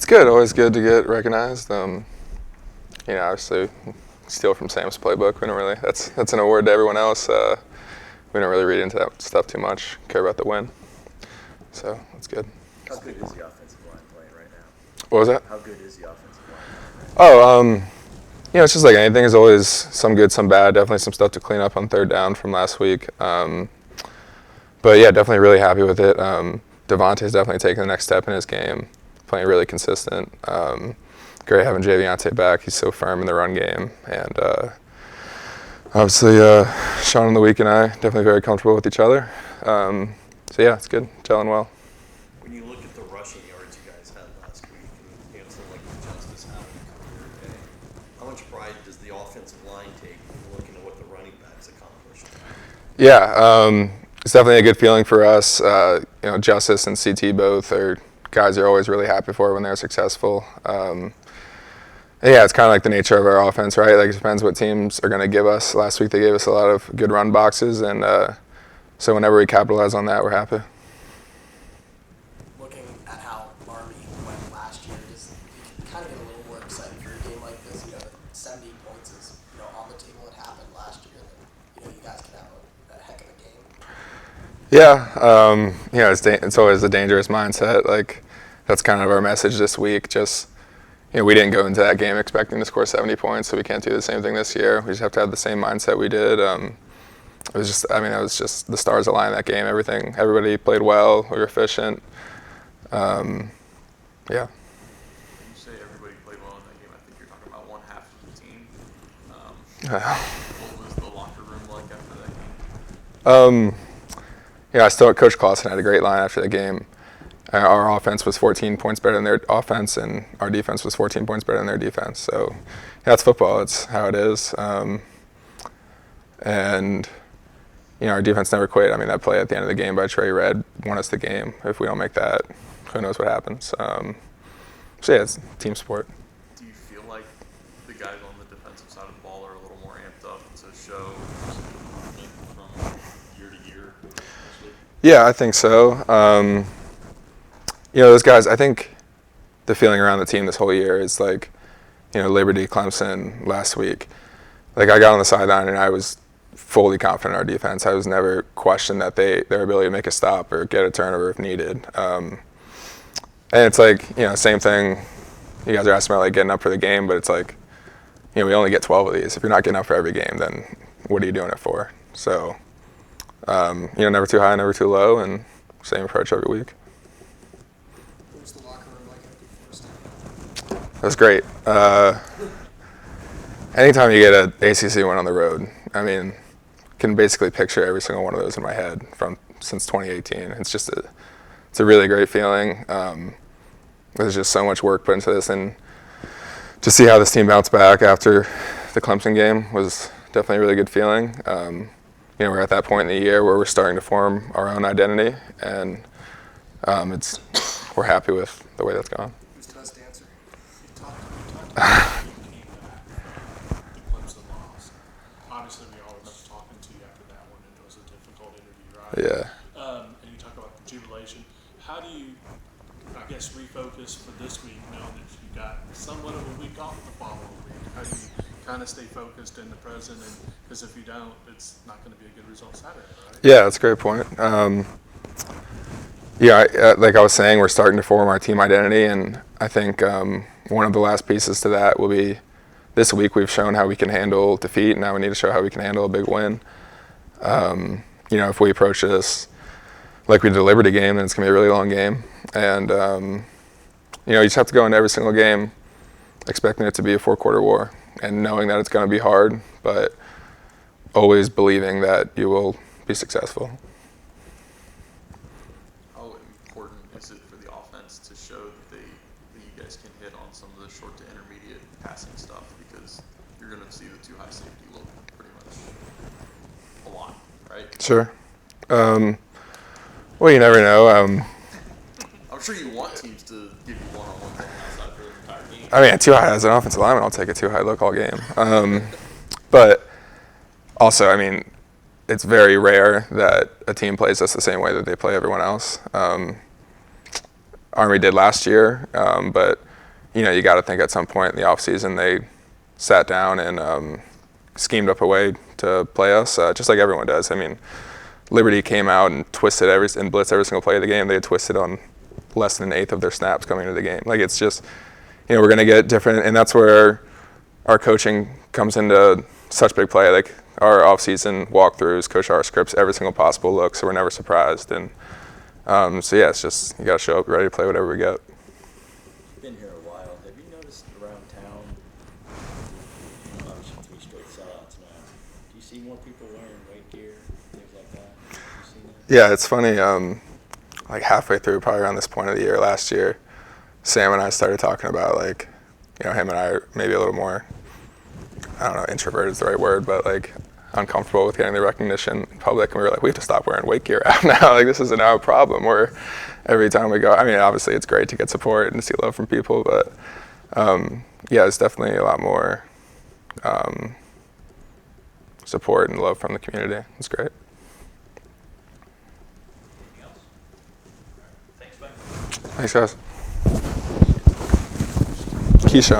It's good. Always good to get recognized. Obviously, steal from Sam's playbook. We don't really. That's an award to everyone else. We don't really read into that stuff too much. Care about the win. So that's good. How good is the offensive line playing right now? What was that? How good is the offensive line playing right now? It's just like anything. There's always some good, some bad. Definitely some stuff to clean up on third down from last week. But yeah, definitely really happy with it. Devontae's definitely taking the next step in his game, playing really consistent. Great having Javiante back. He's so firm in the run game. And obviously, Sean on the week and I definitely very comfortable with each other. So yeah, it's good, gelling well. When you look at the rushing yards you guys had last week, and something like Justice having a career day, how much pride does the offensive line take when looking at what the running backs accomplished? Yeah, it's definitely a good feeling for us. Justice and CT both are guys you're always really happy for when they're successful. Yeah, it's kind of like the nature of our offense, right? Like it depends what teams are going to give us. Last week they gave us a lot of good run boxes, and so whenever we capitalize on that, we're happy. Looking at how Army went last year, does you kind of get a little more excited for a game like this? 70 points is on the table. It happened last year. That you guys can have a heck of a game. Yeah, it's always a dangerous mindset. Like that's kind of our message this week. Just we didn't go into that game expecting to score 70 points, so we can't do the same thing this year. We just have to have the same mindset we did. It was just the stars aligned that game. Everybody played well. We were efficient. Yeah. When you say everybody played well in that game, I think you're talking about one half of the team. What was the locker room like after that game? Coach Clausen had a great line after the game. Our offense was 14 points better than their offense, and our defense was 14 points better than their defense. So, yeah, it's football. It's how it is. Our defense never quit. I mean, that play at the end of the game by Trey Red won us the game. If we don't make that, who knows what happens. So yeah, it's a team sport. Do you feel like the guys on the defensive side of the ball are a little more amped up to show from year to year? Yeah, I think so. Those guys, I think the feeling around the team this whole year is like, Liberty, Clemson last week. Like I got on the sideline and I was fully confident in our defense. I was never questioned that their ability to make a stop or get a turnover if needed. And it's like, same thing. You guys are asking about like getting up for the game, but it's like, we only get 12 of these. If you're not getting up for every game, then what are you doing it for? So, never too high, never too low, and same approach every week. What was the locker room like after the first time? It was great. Anytime you get an ACC win on the road, I mean, can basically picture every single one of those in my head since 2018. It's a really great feeling. There's just so much work put into this, and to see how this team bounced back after the Clemson game was definitely a really good feeling. We're at that point in the year where we're starting to form our own identity, and we're happy with the way that's gone. Who's the best dancer? You talked about Clemson loss. Obviously, we all remember talking to you after that one, and it was a difficult interview, right? Yeah. And you talk about the jubilation. How do you, refocus for this week, knowing that you got somewhat of a week off the following week? How do you kind of stay focused in the present? Because if you don't, it's not going to be a good result Saturday, right? Yeah, that's a great point. Like I was saying, we're starting to form our team identity, and I think one of the last pieces to that will be this week we've shown how we can handle defeat, and now we need to show how we can handle a big win. If we approach this like we did the Liberty game, then it's going to be a really long game. And, you just have to go into every single game expecting it to be a 4-quarter war and knowing that it's going to be hard, but always believing that you will be successful. How important is it for the offense to show that you guys can hit on some of the short to intermediate passing stuff, because you're going to see the too high safety look pretty much a lot, right? Sure. Well, you never know. I'm sure you want teams to give you one-on-one on outside for the entire game. I mean, too high as an offensive lineman, I'll take a too high look all game. But also, I mean, it's very rare that a team plays us the same way that they play everyone else. Army did last year, but you got to think at some point in the offseason they sat down and schemed up a way to play us, just like everyone does. I mean, Liberty came out and twisted and blitzed every single play of the game. They had twisted on less than an eighth of their snaps coming into the game. Like, it's just, we're going to get different, and that's where our coaching comes into such big play. Like, our offseason walkthroughs, coach our scripts, every single possible look, so we're never surprised. And so, yeah, it's just, you got to show up ready to play whatever we get. Been here a while. Have you noticed around town, obviously 3 straight sellouts now, do you see more people wearing weight gear, things like that? Have you seen that? Yeah, it's funny. Like halfway through, probably around this point of the year last year, Sam and I started talking about, like, him and I are maybe a little more, I don't know, introverted is the right word, but like uncomfortable with getting the recognition in public. And we were like, we have to stop wearing weight gear out now. Like, this is now a problem where every time we go, I mean, obviously it's great to get support and to see love from people, but yeah, it's definitely a lot more support and love from the community. It's great. Anything else? Thanks, Mike. Thanks, guys. Keyshawn.